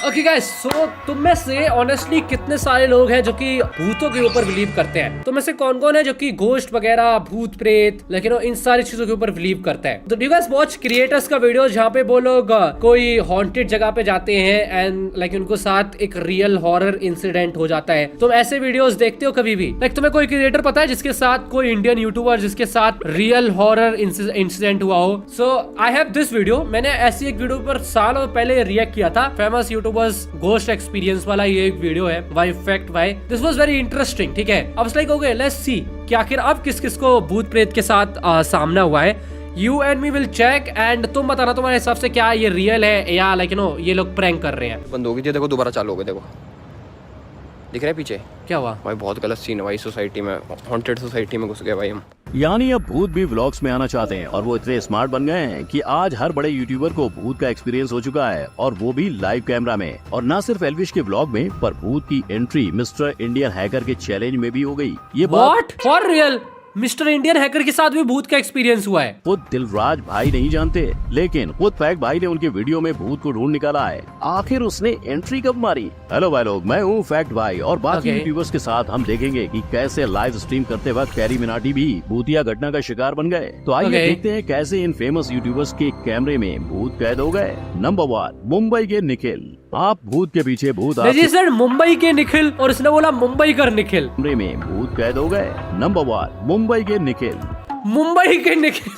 Okay guys, सो तुम में से ऑनेस्टली कितने सारे लोग हैं जो कि भूतों के ऊपर बिलीव करते हैं? तुम में से कौन कौन है जो कि घोस्ट वगैरह, भूत प्रेत, लेकिन इन सारी चीजों के ऊपर बिलीव करता है? तो do you guys watch creators का वीडियो जहाँ पे वो लोग कोई हॉन्टेड जगह पे जाते हैं एंड लाइक उनको साथ एक रियल हॉरर इंसिडेंट हो जाता है? तुम ऐसे वीडियोस देखते हो कभी भी? लाइक तुम्हें कोई क्रिएटर पता है जिसके साथ, कोई इंडियन यूट्यूबर जिसके साथ रियल हॉरर इंसिडेंट हुआ हो? सो आई हैव दिस वीडियो। मैंने ऐसी एक वीडियो पर सालों पहले रिएक्ट किया था, फेमस यूट्यूबर्स घोस्ट एक्सपीरियंस वाला ये एक वीडियो है, why fact why this was very interesting. ठीक है, अब लाइक ओके लेट्स सी कि आखिर अब किस किस को भूत प्रेत के साथ सामना हुआ है। You and me will check and तुम बताना तुम्हारे हिसाब से क्या ये रियल है या लाइक यू नो ये लोग प्रैंक कर रहे हैं। बंद होगी, देखो दोबारा चालू हो गया, देखो दिख रहा है पीछे? क्या हुआ भाई? बहुत गलत सीन है भाई, सोसाइटी में, हॉन्टेड सोसाइटी में घुस गए भाई हम। यानी अब भूत भी व्लॉग्स में आना चाहते हैं और वो इतने स्मार्ट बन गए हैं कि आज हर बड़े यूट्यूबर को भूत का एक्सपीरियंस हो चुका है, और वो भी लाइव कैमरा में। और न सिर्फ एल्विश के व्लॉग में, पर भूत की एंट्री मिस्टर इंडियन हैकर के चैलेंज में भी हो गई। ये what for real? Mister Indian hacker के साथ भी भूत का एक्सपीरियंस हुआ है? खुद दिलराज भाई नहीं जानते, लेकिन खुद फैक्ट भाई ने उनके वीडियो में भूत को ढूंढ निकाला है। आखिर उसने एंट्री कब मारी? हेलो भाई लोग, मैं हूँ फैक्ट भाई और बाकी यूट्यूबर्स के साथ हम देखेंगे कि कैसे लाइव स्ट्रीम करते वक्त कैरी मिनाटी भी भूतिया घटना का शिकार बन गए। तो आइए देखते हैं कैसे इन फेमस यूट्यूबर्स के कैमरे में भूत कैद हो गए। नंबर 1, मुंबई के निखिल। आप भूत के पीछे भूत, मुंबई के निखिल, और इसने बोला मुंबई कर निखिल। कैमरे में भूत कैद हो गए। नंबर 1, मुंबई के निखिल। मुंबई के निखिल,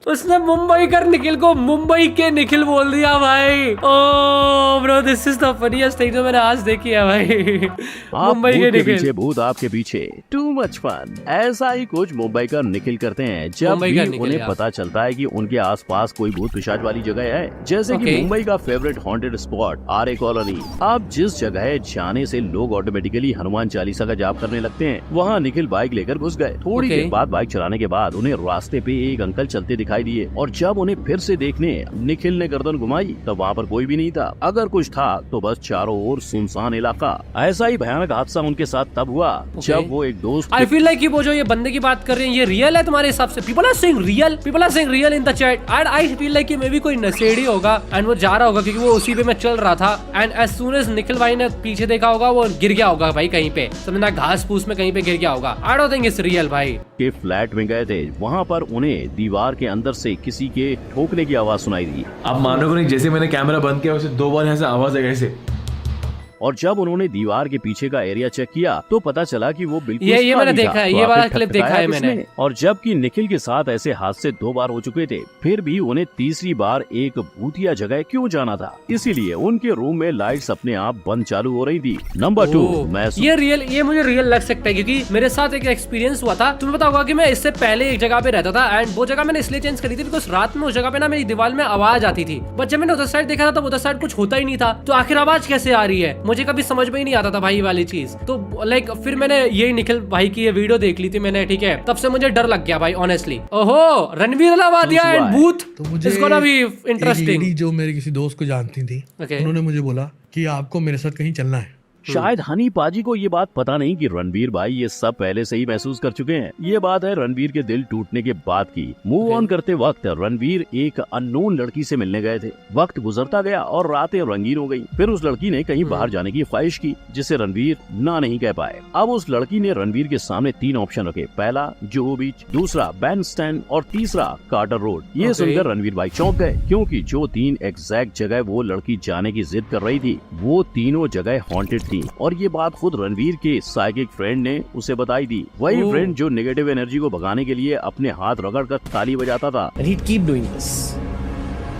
उसने मुंबई कर निखिल को मुंबई के निखिल बोल दिया भाई। Oh bro, this is the funniest thing जो मैंने आज देखी है भाई। मुंबई के पीछे भूत, आपके पीछे टू मच फन। ऐसा ही कुछ मुंबई का निखिल करते हैं जब भी उन्हें पता चलता है कि उनके आसपास कोई भूत पिशाच वाली जगह है। जैसे कि मुंबई का फेवरेट हॉन्टेड स्पॉट आर्य कॉलोनी। आप जिस जगह जाने से लोग ऑटोमेटिकली हनुमान चालीसा का जाप करने लगते हैं, वहाँ निखिल बाइक लेकर घुस गए। थोड़ी देर बाद बाइक चलाने के बाद उन्हें रास्ते पे एक अंकल चलते दिखाई दिए, और जब उन्हें फिर से देखने निखिल ने गर्दन घुमाई तब वहाँ पर कोई भी नहीं था। अगर कुछ था तो बस चारों ओर सुनसान इलाका। ऐसा ही भयानक हादसा उनके साथ तब हुआ जब वो एक दोस्त, आई फील लाइक वो जो ये बंदे की बात कर रहे हैं ये रियल है तुम्हारे हिसाब से? People are saying real in the chat and I feel like maybe कोई नशेड़ी होगा एंड वो जा रहा होगा क्योंकि वो उसी पे में चल रहा था and as soon as Nikhil भाई ने पीछे देखा होगा वो गिर गया होगा भाई कहीं पे, समझना घास फूस में कहीं पे गिर गया होगा। I don't think it's real भाई। के फ्लैट में गए थे, वहाँ पर उन्हें दीवार के अंदर से किसी के ठोकने की आवाज सुनाई दी। आप मानोगे नहीं, जैसे मैंने कैमरा बंद किया उसे 2 बार यहाँ से आवाज आई ऐसे। और जब उन्होंने दीवार के पीछे का एरिया चेक किया तो पता चला कि वो बिल्कुल ये मैंने देखा है, ये वाला क्लिप देखा है मैंने। और जबकि निखिल के साथ ऐसे हादसे 2 बार हो चुके थे, फिर भी उन्हें तीसरी बार एक भूतिया जगह क्यों जाना था? इसीलिए उनके रूम में लाइट्स अपने आप बंद चालू हो रही थी। नंबर 2, ये मुझे रियल लग सकता है क्योंकि मेरे साथ एक एक्सपीरियंस हुआ था। तुम्हें पता होगा कि मैं इससे पहले एक जगह पे रहता था एंड वो जगह मैंने इसलिए चेंज करी थी बिकॉज रात में उस जगह पे ना मेरी दीवार में आवाज आती थी, बट जब मैंने उधर साइड देखा था तो उधर साइड कुछ होता ही नहीं था। तो आखिर आवाज कैसे आ रही है मुझे कभी समझ में ही नहीं आता था भाई वाली चीज। तो लाइक फिर मैंने यही निखिल भाई की ये वीडियो देख ली थी मैंने, ठीक है, तब से मुझे डर लग गया भाई ऑनेस्टली। ओहो, रणवीर लावादिया एंड भूत, तो मुझे इसको ना भी इंटरेस्टिंग। जो मेरे किसी दोस्त को जानती थी, उन्होंने मुझे बोला कि आपको मेरे साथ कहीं चलना है। शायद हनी पाजी को ये बात पता नहीं कि रणवीर भाई ये सब पहले से ही महसूस कर चुके हैं। ये बात है रणवीर के दिल टूटने के बाद की। मूव ऑन करते वक्त रणवीर एक अननोन लड़की से मिलने गए थे। वक्त गुजरता गया और रातें रंगीन हो गई। फिर उस लड़की ने कहीं बाहर जाने की ख्वाहिश की जिसे रणवीर ना नहीं कह पाए। अब उस लड़की ने रणवीर के सामने 3 ऑप्शन रखे, पहला जुहू बीच, दूसरा बैंड स्टैंड और तीसरा कार्टर रोड। ये सुनकर रणवीर भाई चौंक गए क्योंकि जो 3 एग्जैक्ट जगह वो लड़की जाने की जिद कर रही थी वो तीनों जगह हॉन्टेड थी। और ये बात खुद रणवीर के साइकिक फ्रेंड ने उसे बताई थी। वही फ्रेंड जो नेगेटिव एनर्जी को भगाने के लिए अपने हाथ रगड़कर ताली बजाता था। And he'd keep doing this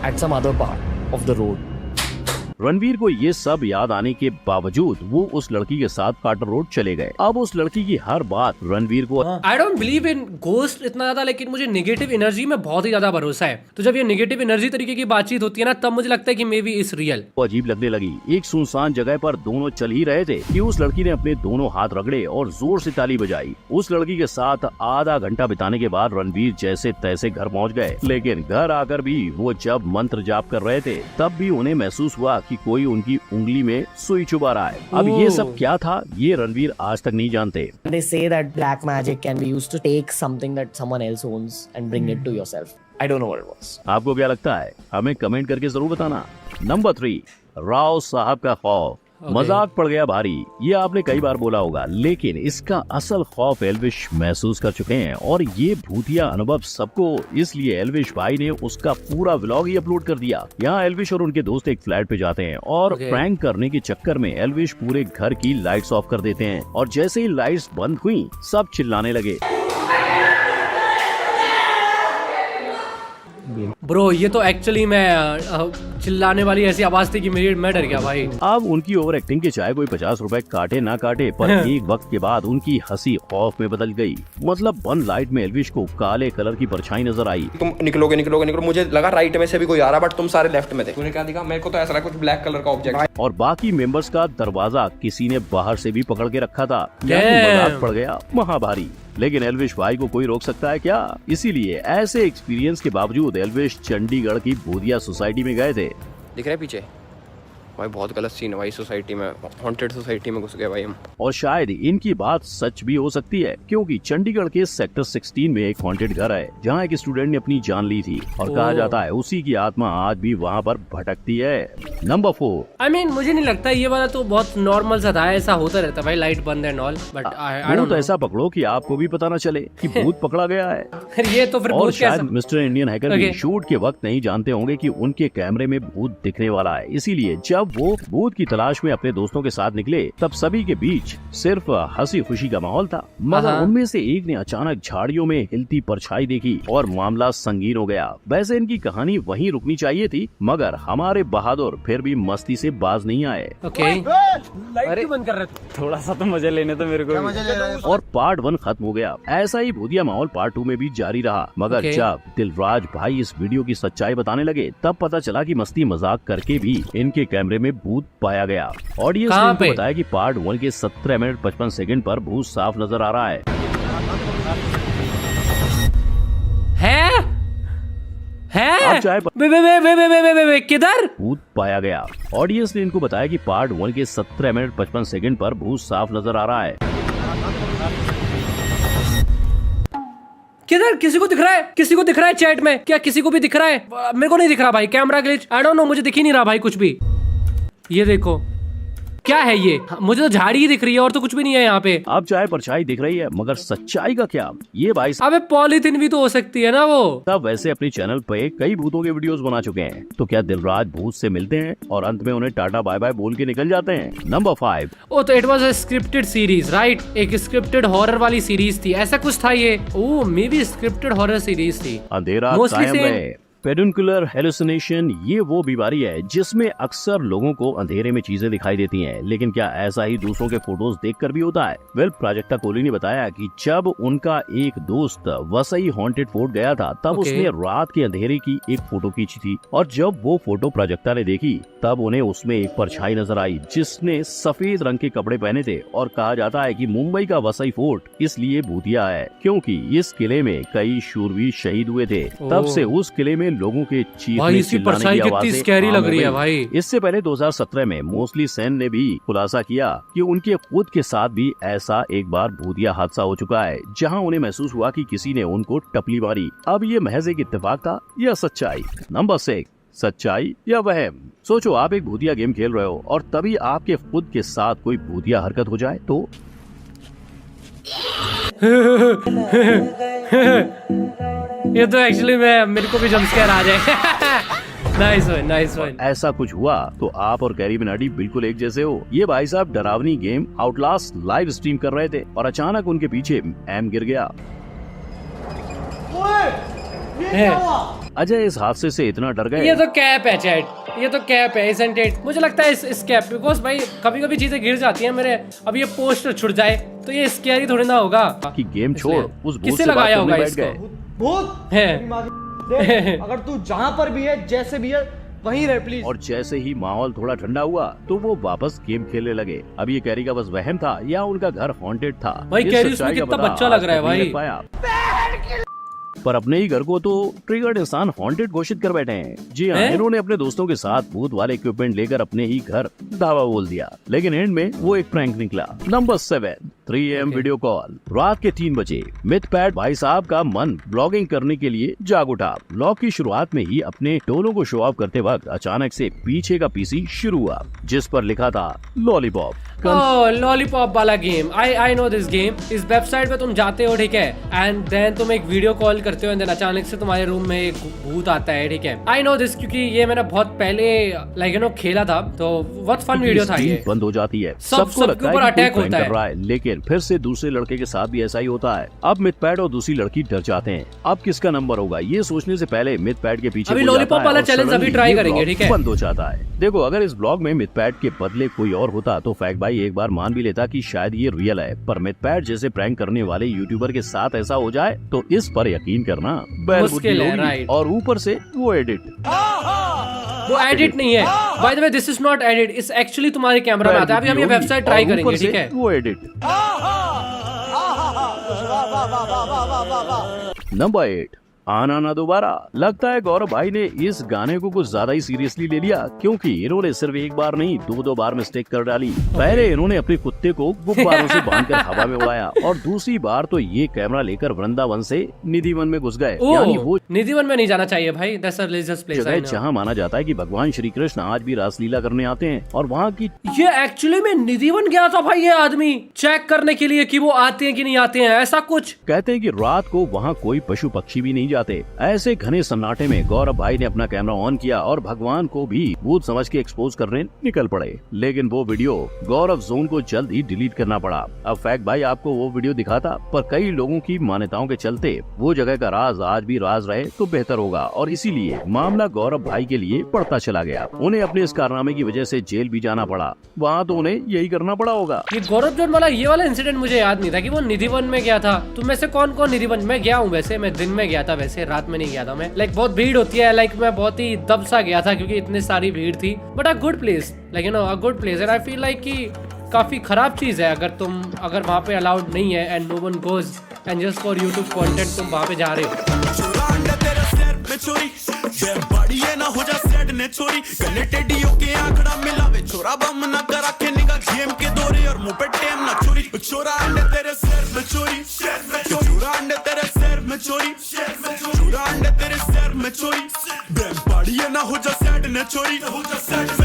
at some other part of the road. Ranveer को ये सब याद आने के बावजूद वो उस लड़की के साथ कार्टर रोड चले गए। अब उस लड़की की हर बात रणवीर को, I don't believe in ghost इतना ज्यादा, लेकिन मुझे नेगेटिव एनर्जी में बहुत ही ज्यादा भरोसा है। तो जब ये नेगेटिव एनर्जी तरीके की बातचीत होती है ना, तब मुझे लगता है कि मे बी इज रियल। वो अजीब लगने लगी। एक सुनसान जगह पर दोनों चल ही रहे थे कि उस लड़की ने अपने दोनों हाथ रगड़े और जोर से ताली बजाई। उस लड़की के साथ आधा घंटा बिताने के बाद रणवीर जैसे तैसे घर पहुँच गए, लेकिन घर आकर भी वो जब मंत्र जाप कर रहे थे तब भी उन्हें महसूस हुआ कि कोई उनकी उंगली में सुई चुबा रहा है। अब ये सब क्या था ये रणवीर आज तक नहीं जानते। They say that black magic can be used to take something that someone else owns and bring it to yourself. I don't know what it was. आपको क्या लगता है? हमें कमेंट करके जरूर बताना। नंबर 3, राव साहब का खौफ। मजाक पड़ गया भारी, ये आपने कई बार बोला होगा, लेकिन इसका असल खौफ एल्विश महसूस कर चुके हैं और ये भूतिया अनुभव सबको, इसलिए एल्विश भाई ने उसका पूरा व्लॉग ही अपलोड कर दिया। यहाँ एल्विश और उनके दोस्त एक फ्लैट पे जाते हैं और प्रैंक करने के चक्कर में एल्विश पूरे घर की लाइट्स ऑफ कर देते हैं और जैसे ही लाइट्स बंद हुई सब चिल्लाने लगे। ब्रो ये तो एक्चुअली मैं चिल्लाने वाली ऐसी आवाज थी कि मैं डर गया भाई। अब उनकी ओवर एक्टिंग के चाहे कोई 50 रुपए काटे ना काटे, पर एक वक्त के बाद उनकी हंसी खौफ में बदल गई। मतलब बंद लाइट में एल्विश को काले कलर की परछाई नजर आई। तुम निकलोगे, मुझे लगा राइट में से भी कोई आ रहा, बट तुम सारे लेफ्ट में थे। तूने क्या दिखा? मेरे को तो ऐसा लगा कुछ ब्लैक कलर का ऑब्जेक्ट। और बाकी मेंबर्स का दरवाजा किसी ने बाहर से भी पकड़ के रखा था। मजाक पड़ गया महाभारी, लेकिन एल्विश भाई को कोई रोक सकता है क्या? इसीलिए ऐसे एक्सपीरियंस के बावजूद एल्विश चंडीगढ़ की भूतिया सोसाइटी में गए थे। दिख रहा है पीछे भाई? बहुत गलत सीन है भाई, सोसाइटी में, हॉन्टेड सोसाइटी में घुस गए भाई हम। और शायद इनकी बात सच भी हो सकती है, क्योंकि चंडीगढ़ के सेक्टर 16 में एक हॉन्टेड घर है जहां एक स्टूडेंट ने अपनी जान ली थी और कहा जाता है उसी की आत्मा आज भी वहां पर भटकती है। नंबर 4। I mean, मुझे नहीं लगता ये वाला तो बहुत नॉर्मल सा था, ऐसा होता रहता भाई, लाइट बंद and all, but I don't know. ऐसा पकड़ो कि आपको भी पता न चले कि भूत पकड़ा गया है। ये तो फिर और भूत शायद कैसा? मिस्टर इंडियन हैकर भी शूट के वक्त नहीं जानते होंगे कि उनके कैमरे में भूत दिखने वाला है, इसीलिए जब वो भूत की तलाश में अपने दोस्तों के साथ निकले तब सभी के बीच सिर्फ हंसी खुशी का माहौल था। मगर उनमें से एक ने अचानक झाड़ियों में हिलती परछाई देखी और मामला संगीन हो गया। वैसे इनकी कहानी वहीं रुकनी चाहिए थी, मगर हमारे बहादुर फिर भी मस्ती से बाज नहीं आए। लाइट बंद कर रहे थे, थोड़ा सा तो मजे लेने तो मेरे को। और पार्ट 1 खत्म हो गया। ऐसा ही भूतिया माहौल पार्ट 2 में भी जारी रहा, मगर जब दिलराज भाई इस वीडियो की सच्चाई बताने लगे तब पता चला कि मस्ती मजाक करके भी इनके कैमरे में भूत पाया गया। ऑडियंस ने इनको बताया कि पार्ट 1 के 17 मिनट 55 सेकंड पर भूत साफ नजर आ रहा है। किधर भूत पाया गया? ऑडियंस ने इनको बताया कि पार्ट 1 के 17 मिनट 55 सेकंड पर भूत साफ नजर आ रहा है। किधर? किसी को दिख रहा है? किसी को दिख रहा है चैट में? क्या किसी को भी दिख रहा है? मेरे को नहीं दिख रहा भाई, camera glitch, I don't know, मुझे दिख ही नहीं रहा भाई कुछ भी। ये देखो क्या है ये? मुझे तो झाड़ी ही दिख रही है और तो कुछ भी नहीं है यहाँ पे। अब चाहे परछाई दिख रही है, मगर सच्चाई का क्या? ये भाई अबे पॉलीथिन भी तो हो सकती है ना वो। तब वैसे अपने चैनल पे कई भूतों के वीडियोस बना चुके हैं, तो क्या दिलराज भूत से मिलते हैं और अंत में उन्हें टाटा बाय बाय बोल के निकल जाते हैं? नंबर 5। ओ तो it was a scripted series, right? एक स्क्रिप्टेड हॉरर वाली सीरीज थी, ऐसा कुछ था ये। Oh maybe scripted horror series थी। अंधेरा कायम रहे। पेडुनकुलर हेलुसिनेशन ये वो बीमारी है जिसमें अक्सर लोगों को अंधेरे में चीजें दिखाई देती हैं, लेकिन क्या ऐसा ही दूसरों के फोटोज देखकर भी होता है? वेल, प्राजक्ता कोहली ने बताया कि जब उनका एक दोस्त वसई हॉन्टेड फोर्ट गया था तब उसने रात के अंधेरे की एक फोटो खींची थी और जब वो फोटो प्राजक्ता ने देखी तब उन्हें उसमें एक परछाई नजर आई जिसने सफेद रंग के कपड़े पहने थे। और कहा जाता है कि मुंबई का वसई फोर्ट इसलिए भूतिया है क्योंकि इस किले में कई शूरवीर शहीद हुए थे। तब से उस किले में लोगों के चीखने चिल्लाने की आवाजें स्कैरी लग रही है भाई। इससे पहले 2017 में मोस्टली सेन ने भी खुलासा किया कि उनके खुद के साथ भी ऐसा एक बार भूतिया हादसा हो चुका है जहां उन्हें महसूस हुआ कि किसी ने उनको टपली मारी। अब ये महज एक इत्तेफाक था या सच्चाई? नंबर 6, सच्चाई या वहम? सोचो आप एक भूतिया गेम खेल रहे हो और तभी आपके खुद के साथ कोई भूतिया हरकत हो जाए तो ये तो एक्चुअली मेरे को भी जंप स्केयर आ जाए। Nice one, nice one. ऐसा कुछ हुआ तो आप और कैरी मिनाटी बिल्कुल एक जैसे हो। ये भाई साहब डरावनी गेम आउटलास्ट लाइव स्ट्रीम कर रहे थे और अचानक उनके पीछे एम गिर गया। अजय इस हादसे से इतना डर गए। ये तो कैप है चैट, ये तो कैप है, isn't it? मुझे लगता है इस कैप, बिकॉज भाई कभी कभी चीजें गिर जाती हैं मेरे। अब ये पोस्टर छुट जाए तो ये स्कैरी थोड़ी ना होगा कि गेम छोड़ उस भूत किससे से लगाया बात होगा करने इसको? बैठ गए। भूत है अगर तू जहाँ पर भी है, जैसे भी है, वहीं रह प्लीज। और जैसे ही माहौल थोड़ा ठंडा हुआ तो वो वापस गेम खेलने लगे। अब ये कैरी का बस वहम था या उनका घर हॉन्टेड था? भाई कैरी उसमें कितना बच्चा लग रहा है भाई। पर अपने ही घर को तो ट्रिगर्ड इंसान हॉन्टेड घोषित कर बैठे हैं। जी हाँ, इन्होंने अपने दोस्तों के साथ भूत वाले इक्विपमेंट लेकर अपने ही घर धावा बोल दिया, लेकिन एंड में वो एक प्रैंक निकला। Number 7, 3 AM video call. रात के 3 बजे मिथपैट भाई साहब का मन ब्लॉगिंग करने के लिए जाग उठा। ब्लॉग की शुरुआत में ही अपने टोलों को शो ऑफ करते वक्त अचानक से पीछे का पीसी शुरू हुआ जिस पर लिखा था लॉलीपॉप। लॉलीपॉप वाला game, I know this game. इस वेबसाइट पे तुम जाते हो, ठीक है, एंड देन तुम एक वीडियो कॉल करते हो एंड देन अचानक से तुम्हारे रूम में एक भूत आता है, ठीक है। आई नो दिस क्योंकि ये मैंने बहुत पहले लाइक यू नो खेला था, तो बहुत फन वीडियो था ये। बंद हो जाती है, सबको लगता है कि अटैक होता है, लेकिन फिर से दूसरे लड़के के साथ भी ऐसा ही होता है। अब मिथपैट और दूसरी लड़की डर जाते हैं। अब किसका नंबर होगा ये सोचने से पहले मिथपैट के पीछे अभी लॉलीपॉप वाला चैलेंज अभी ट्राई करेंगे, ठीक है। बंद हो जाता है। देखो अगर इस ब्लॉग में मिथपैट के बदले कोई और होता तो फैक्ट भाई एक बार मान भी लेता कि शायद ये रियल है, पर मिथपैट जैसे प्रैंक करने वाले यूट्यूबर के साथ ऐसा हो जाए तो इस पर यकीन करना मुश्किल है, राइट। और ऊपर से वो एडिट नहीं है। By the way this is not edit, it's actually तुम्हारे कैमरा में आता है। अभी हम ये वेबसाइट ट्राई करेंगे, ठीक है। वो एडिट। नंबर 8 आना ना दोबारा। लगता है गौरव भाई ने इस गाने को कुछ ज्यादा ही सीरियसली ले लिया, क्योंकि इन्होंने सिर्फ एक बार नहीं 2 बार मिस्टेक कर डाली। पहले इन्होंने अपने कुत्ते को गुब्बारों से बांधकर हवा में उड़ाया और दूसरी बार तो ये कैमरा लेकर वृंदावन से निधिवन में घुस गए। यानी वो निधिवन में नहीं जाना चाहिए भाई, दैट्स अ रिलीजियस प्लेस है जहाँ माना जाता है कि भगवान श्री कृष्ण आज भी रासलीला करने आते हैं। और वहाँ की ये एक्चुअली में निधिवन गया था भाई, ये आदमी चेक करने के लिए कि वो आते हैं कि नहीं आते हैं, ऐसा कुछ। कहते हैं कि रात को वहाँ कोई पशु पक्षी भी नहीं जाते। ऐसे घने सन्नाटे में गौरव भाई ने अपना कैमरा ऑन किया और भगवान को भी भूत समझ के एक्सपोज करने निकल पड़े। लेकिन वो वीडियो गौरव जोन को जल्द ही डिलीट करना पड़ा। अब फैक्ट भाई आपको वो वीडियो दिखाता, पर कई लोगों की मान्यताओं के चलते वो जगह का राज आज भी राज रहे तो बेहतर होगा, और इसीलिए मामला गौरव भाई के लिए बढ़ता चला गया। उन्हें अपने इस कारनामे की वजह से जेल भी जाना पड़ा। वहाँ तो उन्हें यही करना पड़ा होगा। ये गौरव जोन वाला ये वाला इंसिडेंट मुझे याद नहीं था कि वो निधिवन में गया था। तुम में से कौन कौन निधिवन में गया हूँ? वैसे मैं दिन में गया था, वैसे रात में नहीं गया था मैं। लाइक बहुत भीड़ होती है, लाइक मैं बहुत ही दब सा गया था क्योंकि इतनी सारी भीड़ थी। But a good place, like you know a good place. And I feel like कि काफी खराब चीज है अगर वहाँ पे अलाउड नहीं है and no one goes and just for YouTube content तुम वहाँ पे जा रहे हो। बड़ी है ना हो जा सेट ने छोरी गले टेडियो के आंकड़ा मिलावे छोरा बम ना करा के निगा गेम के दौरे और मुंह पे टेम ना छोरी छोरा अंडे तेरे सिर में चोरी छोरा अंडे तेरे सिर में चोरी छोरा अंडे तेरे सिर में चोरी बड़ी है ना हो जा सेट ने छोरी हो जा सेट